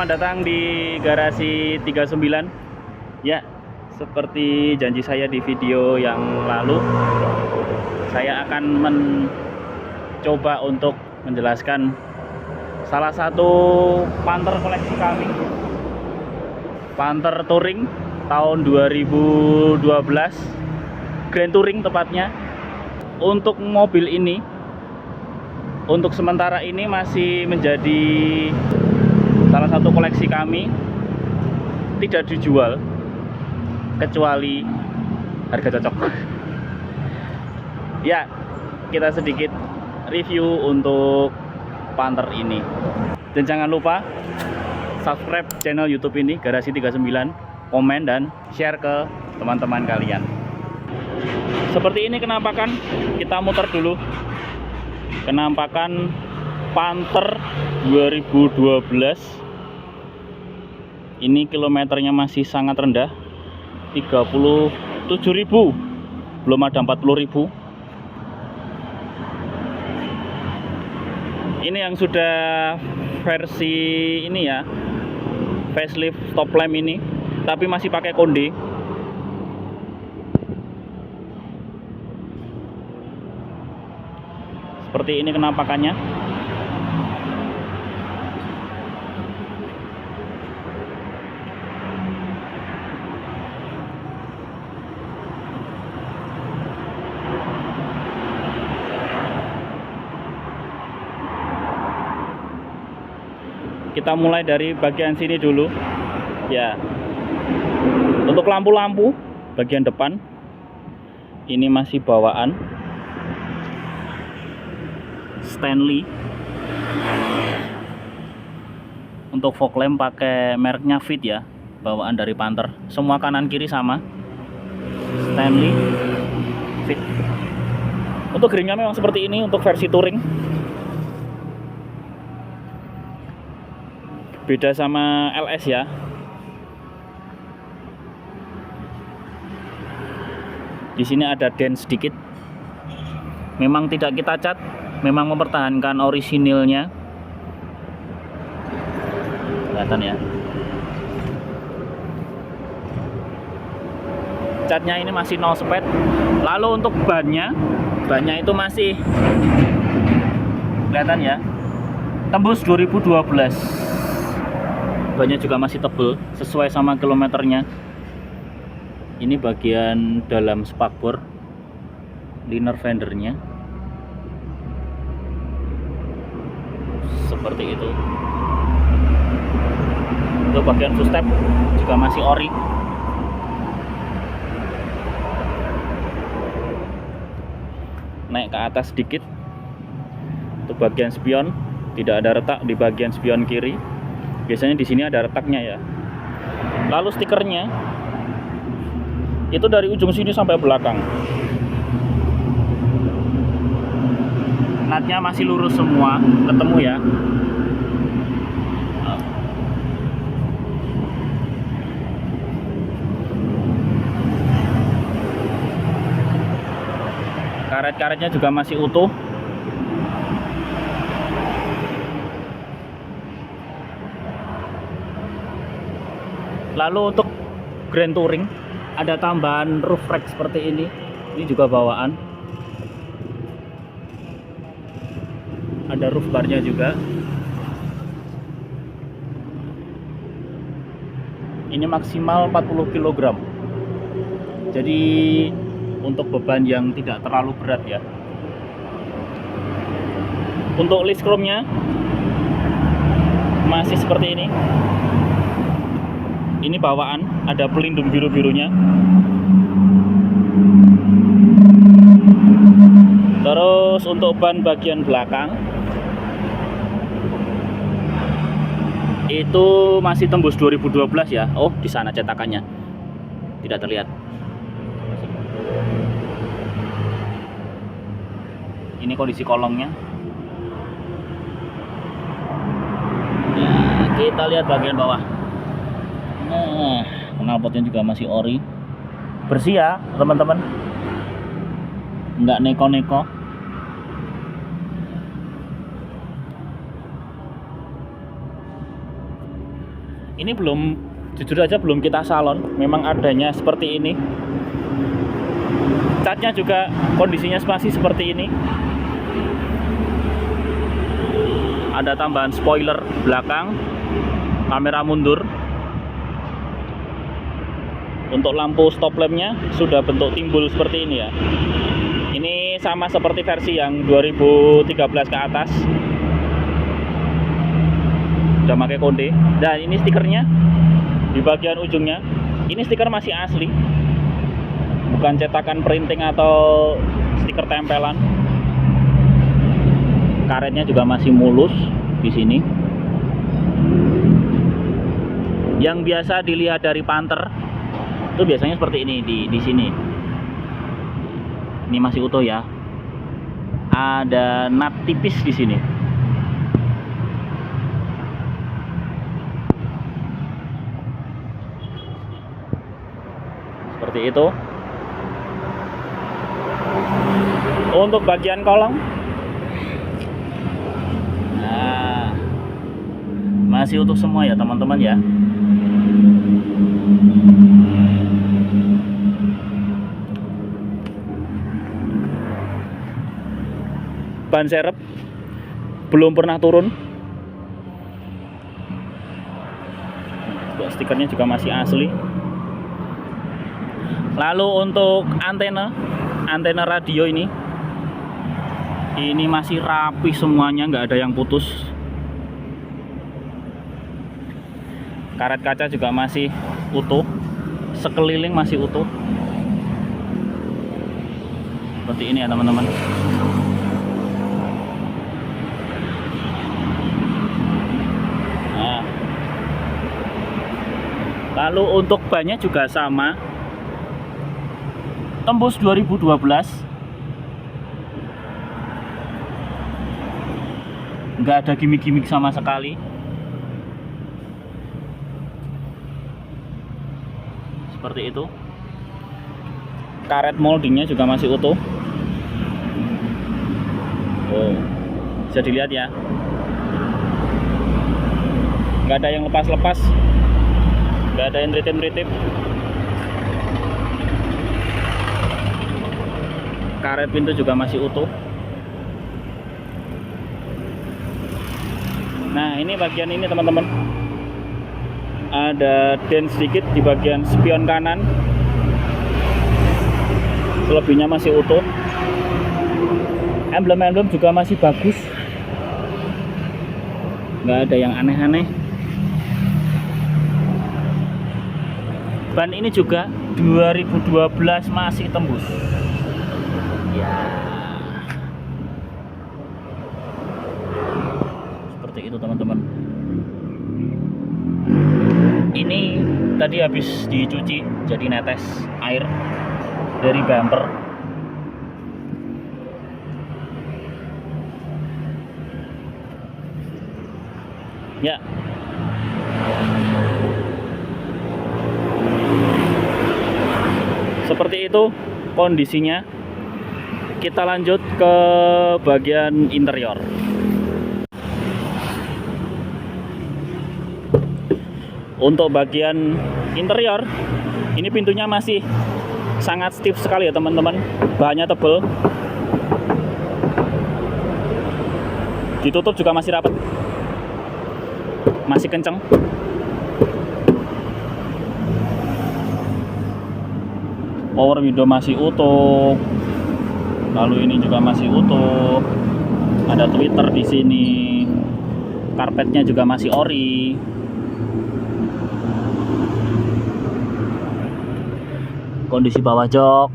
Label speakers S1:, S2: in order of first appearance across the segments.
S1: selamat datang di garasi 39. Ya, seperti janji saya di video yang lalu, saya akan mencoba untuk menjelaskan salah satu Panther koleksi kami, Panther Touring tahun 2012, Grand Touring tepatnya. Untuk mobil ini, untuk sementara ini masih menjadi salah satu koleksi kami, tidak dijual kecuali harga cocok. Ya, kita sedikit review untuk Panther ini. Dan jangan lupa subscribe channel YouTube ini Garasi 39, komen dan share ke teman-teman kalian. Seperti ini kenampakan, kita muter dulu. Kenampakan Panther 2012. Ini kilometernya masih sangat rendah, 37.000, belum ada 40.000. Ini yang sudah versi ini ya, facelift stop lamp ini, tapi masih pakai konde. Seperti ini kenampakannya. Kita mulai dari bagian sini dulu. Ya. Untuk lampu-lampu bagian depan ini masih bawaan Stanley. Untuk fog lamp pakai mereknya Fit ya, bawaan dari Panther. Semua kanan kiri sama Stanley Fit. Untuk gringnya memang seperti ini untuk versi touring. Beda sama LS ya. Di sini ada dent sedikit. Memang tidak kita cat, memang mempertahankan orisinilnya. Kelihatan ya. Catnya ini masih no spade. Lalu untuk bannya itu masih kelihatan ya. Tembus 2012. Bannya juga masih tebel sesuai sama kilometernya. Ini bagian dalam spakbor, liner fendernya seperti itu. Untuk bagian footstep juga masih ori. Naik ke atas sedikit. Untuk bagian spion tidak ada retak di bagian spion kiri. Biasanya di sini ada retaknya ya. Lalu stikernya itu dari ujung sini sampai belakang. Natnya masih lurus semua, ketemu ya. Karet-karetnya juga masih utuh. Lalu untuk Grand Touring ada tambahan roof rack seperti ini. Ini juga bawaan. Ada roof barnya juga. Ini maksimal 40 kg. Jadi untuk beban yang tidak terlalu berat ya. Untuk list chrome-nya masih seperti ini. Ini bawaan, ada pelindung biru-birunya. Terus untuk ban bagian belakang itu masih tembus 2012 ya. Oh, di sana cetakannya. Tidak terlihat. Ini kondisi kolongnya. Ya, kita lihat bagian bawah. Nah, knalpotnya juga masih ori. Bersih ya, teman-teman. Nggak neko-neko. Ini belum, jujur aja belum kita salon, memang adanya seperti ini. Catnya juga kondisinya masih seperti ini. Ada tambahan spoiler belakang, kamera mundur. Untuk lampu stop lampnya sudah bentuk timbul seperti ini ya. Ini sama seperti versi yang 2013 ke atas. Udah pakai konde. Dan ini stikernya di bagian ujungnya. Ini stiker masih asli, bukan cetakan printing atau stiker tempelan. Karetnya juga masih mulus di sini. Yang biasa dilihat dari Panther itu biasanya seperti ini di sini. Ini masih utuh ya. Ada nut tipis di sini. Seperti itu. Untuk bagian kolong, nah, masih utuh semua ya teman-teman ya. Ban serep belum pernah turun. Stikernya juga masih asli. Lalu untuk antena radio ini masih rapi semuanya, nggak ada yang putus. Karet kaca juga masih utuh, sekeliling masih utuh. Seperti ini ya teman-teman. Nah, lalu untuk bannya juga sama, tembus 2012. Nggak ada gimmick-gimmick sama sekali. Seperti itu. Karet moldingnya juga masih utuh. Oh, bisa dilihat ya. Nggak ada yang lepas-lepas, nggak ada yang ritip-ritip. Karet pintu juga masih utuh. Nah, ini bagian ini teman-teman, ada dent sedikit di bagian spion kanan. Selebihnya masih utuh. Emblem-emblem juga masih bagus, nggak ada yang aneh-aneh. Ban ini juga 2012 masih tembus ya. Seperti itu teman-teman. Ini tadi habis dicuci, jadi netes air dari bumper. Ya, seperti itu kondisinya. Kita lanjut ke bagian interior. Untuk bagian interior, ini pintunya masih sangat stiff sekali ya teman-teman. Bahannya tebal, ditutup juga masih rapat, masih kenceng. Power window masih utuh. Lalu ini juga masih utuh. Ada Twitter di sini. Karpetnya juga masih ori. Kondisi bawah jok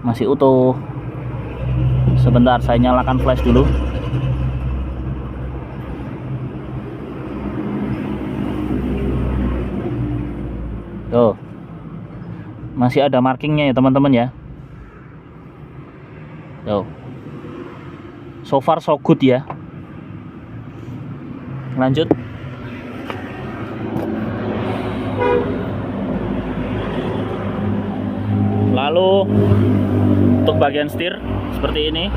S1: masih utuh. Sebentar, saya nyalakan flash dulu. Tuh, masih ada markingnya ya teman-teman ya. Tuh, so far so good ya. Lanjut. Lalu untuk bagian setir seperti ini.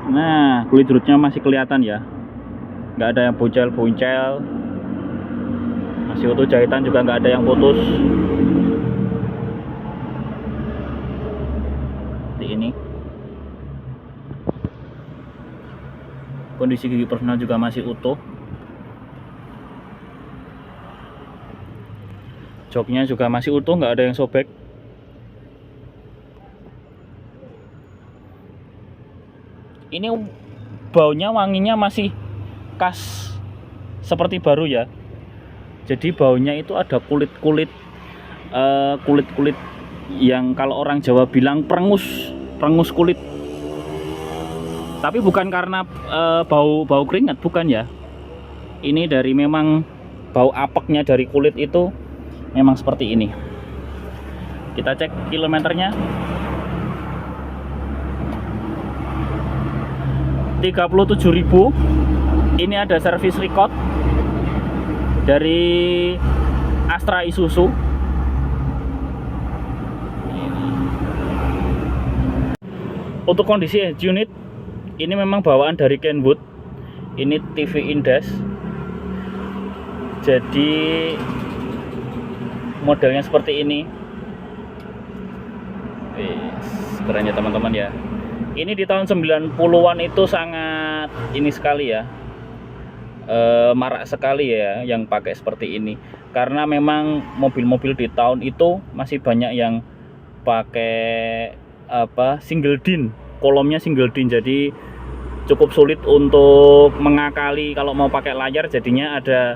S1: Nah, kulit rootnya masih kelihatan ya. nggak ada yang boncel-boncel, masih utuh. Jahitan juga nggak ada yang putus. Seperti ini. Kondisi gigi personal juga masih utuh. Joknya juga masih utuh, nggak ada yang sobek. Ini baunya, wanginya masih khas seperti baru ya. Jadi baunya itu ada kulit-kulit yang kalau orang Jawa bilang perengus kulit. Tapi bukan karena bau keringat, bukan ya. Ini dari memang bau apeknya dari kulit itu memang seperti ini. Kita cek kilometernya. 37.000. Ini ada service record dari Astra Isuzu. Untuk kondisi engine unit, ini memang bawaan dari Kenwood. Ini TV in-dash. Jadi modelnya seperti ini. Keren ya teman-teman ya. Ini di tahun 90-an itu sangat ini sekali ya, marak sekali ya yang pakai seperti ini. Karena memang mobil-mobil di tahun itu masih banyak yang pakai single din, kolomnya single din. Jadi cukup sulit untuk mengakali kalau mau pakai layar. Jadinya ada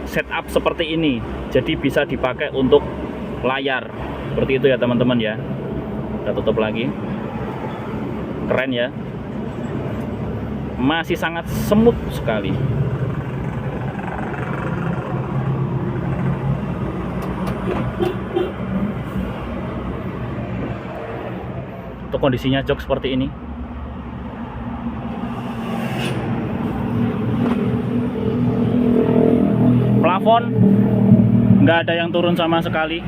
S1: setup seperti ini, jadi bisa dipakai untuk layar seperti itu ya teman-teman ya. Kita tutup lagi. Keren ya, masih sangat semut sekali. Untuk kondisinya jok seperti ini. Plafon nggak ada yang turun sama sekali.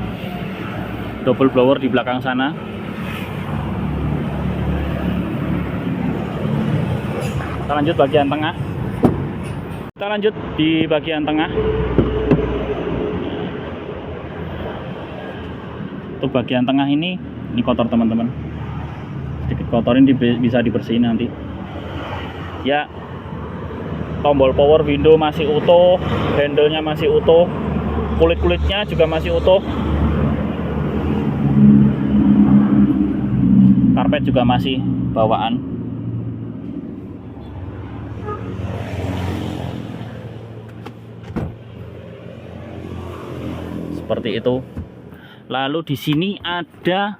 S1: Double blower di belakang sana. Kita lanjut bagian tengah. Kita lanjut di bagian tengah. Untuk bagian tengah ini kotor teman-teman. Sedikit kotorin, bisa dibersihin nanti. Ya, tombol power window masih utuh, handle-nya masih utuh, kulit-kulitnya juga masih utuh. Karpet juga masih bawaan. Seperti itu. Lalu di sini ada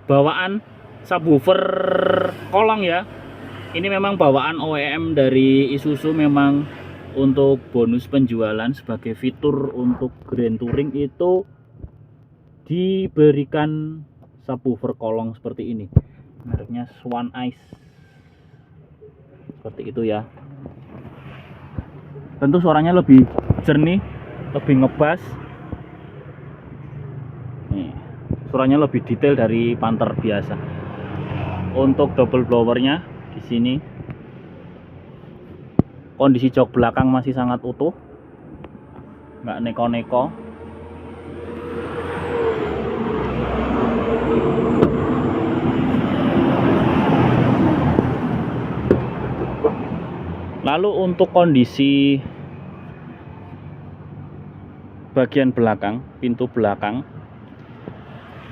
S1: bawaan subwoofer kolong ya. Ini memang bawaan OEM dari Isuzu, memang untuk bonus penjualan sebagai fitur untuk Grand Touring itu diberikan subwoofer kolong seperti ini. Mereknya Swan Ice. Seperti itu ya. Tentu suaranya lebih jernih, lebih ngebas. Nih, suaranya lebih detail dari Panther biasa. Untuk double blowernya di sini, kondisi jok belakang masih sangat utuh, nggak neko-neko. Lalu untuk kondisi bagian belakang, pintu belakang,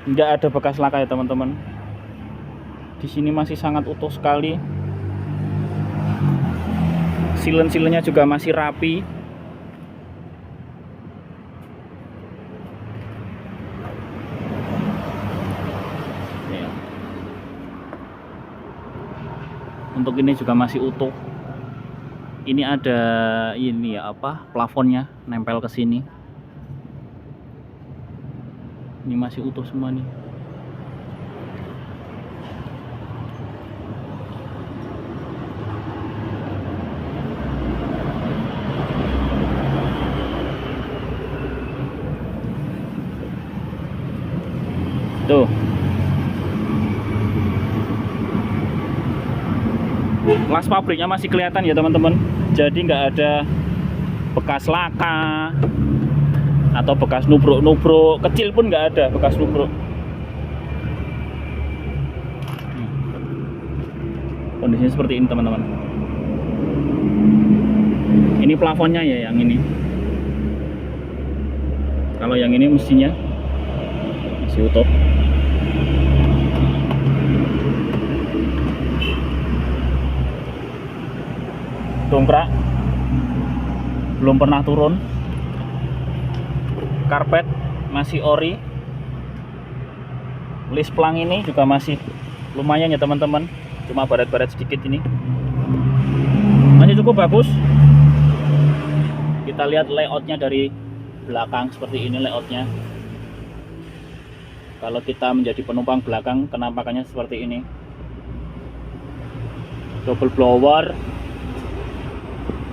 S1: nggak ada bekas laka ya teman-teman. Di sini masih sangat utuh sekali. Silen-silennya juga masih rapi. Ya. Untuk ini juga masih utuh. Ini ada ini ya plafonnya nempel ke sini. Ini masih utuh semua nih. Tuh. bekas pabriknya masih kelihatan ya teman-teman. Jadi nggak ada bekas laka atau bekas nubruk-nubruk kecil pun nggak ada bekas nubruk. Kondisinya seperti ini teman-teman. Ini plafonnya ya yang ini. Kalau yang ini mesinnya masih utuh. Dongkrak belum pernah turun. Karpet masih ori. List pelang ini juga masih lumayan ya teman-teman, cuma baret-baret sedikit ini. Masih cukup bagus. Kita lihat layoutnya dari belakang, seperti ini layoutnya. Kalau kita menjadi penumpang belakang, penampakannya seperti ini. Double blower,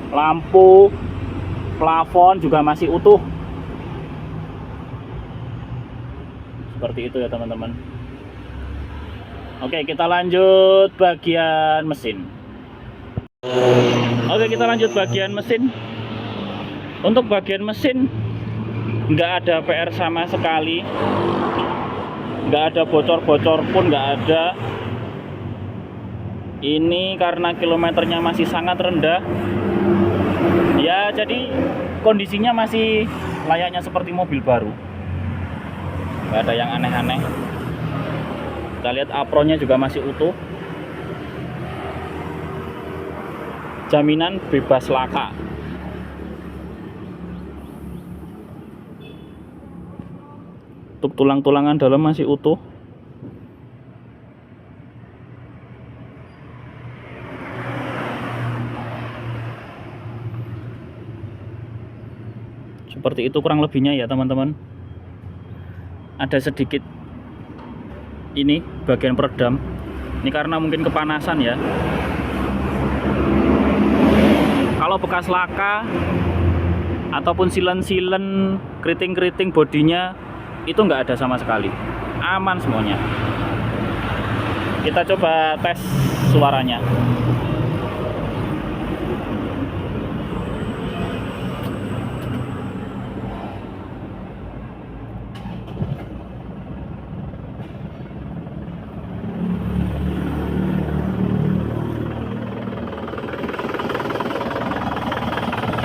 S1: lampu, plafon juga masih utuh. Seperti itu ya teman-teman. Oke, kita lanjut bagian mesin. Oke, kita lanjut bagian mesin. Untuk bagian mesin nggak ada PR sama sekali, nggak ada bocor-bocor pun nggak ada. Ini karena kilometernya masih sangat rendah ya, jadi kondisinya masih layaknya seperti mobil baru, nggak ada yang aneh-aneh. Kita lihat apronnya juga masih utuh, jaminan bebas laka. Untuk tulang-tulangan dalam masih utuh. Seperti itu kurang lebihnya ya teman-teman. Ada sedikit ini bagian peredam. Ini karena mungkin kepanasan ya. Kalau bekas laka ataupun silen-silen, keriting-keriting bodinya itu nggak ada sama sekali, aman semuanya. Kita coba tes suaranya.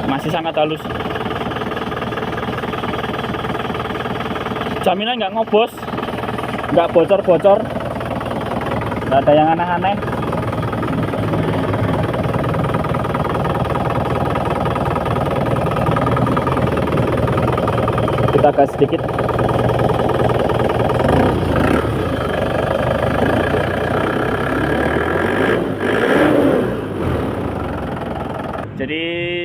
S1: Masih sangat halus. Jaminan nggak ngobos, nggak bocor-bocor, nggak ada yang aneh-aneh. Kita gas sedikit. Jadi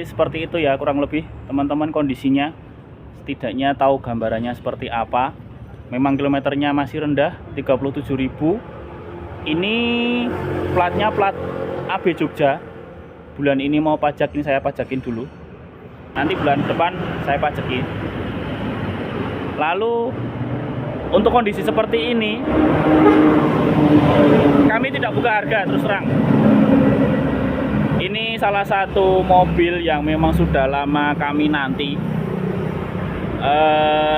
S1: seperti itu ya kurang lebih teman-teman kondisinya. Setidaknya tahu gambarannya seperti apa. Memang kilometernya masih rendah, 37.000. Ini platnya plat AB Jogja. Bulan ini mau pajak, ini saya pajakin dulu. Nanti bulan depan saya pajakin. Lalu untuk kondisi seperti ini kami tidak buka harga, terus terang. Ini salah satu mobil yang memang sudah lama kami nanti.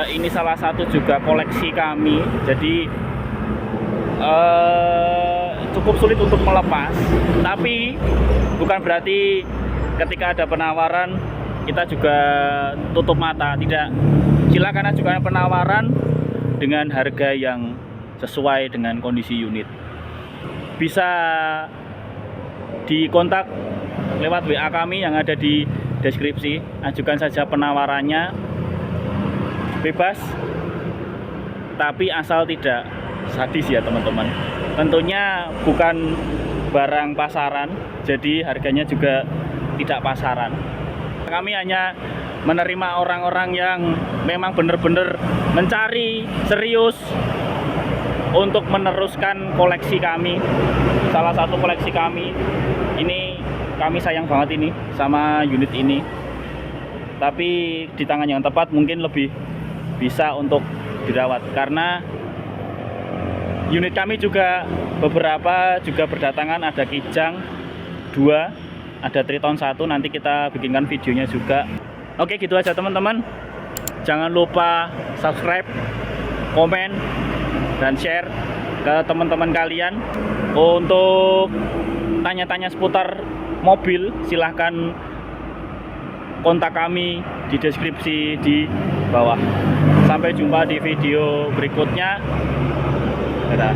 S1: Ini salah satu juga koleksi kami, jadi cukup sulit untuk melepas. Tapi bukan berarti ketika ada penawaran kita juga tutup mata, tidak. Silakan ajukan penawaran dengan harga yang sesuai dengan kondisi unit. Bisa dikontak lewat WA kami yang ada di deskripsi. Ajukan saja penawarannya, bebas, tapi asal tidak sadis ya teman-teman. Tentunya bukan barang pasaran, jadi harganya juga tidak pasaran. Kami hanya menerima orang-orang yang memang benar-benar mencari serius untuk meneruskan koleksi kami. Salah satu koleksi kami ini, kami sayang banget ini sama unit ini, tapi di tangan yang tepat mungkin lebih bisa untuk dirawat, karena unit kami juga beberapa juga berdatangan, ada Kijang, 2, ada Triton 1, nanti kita bikinkan videonya juga. Oke, gitu aja teman-teman. Jangan lupa subscribe, komen, dan share ke teman-teman kalian. Untuk tanya-tanya seputar mobil, silahkan kontak kami di deskripsi di bawah. Sampai jumpa di video berikutnya. Dadah.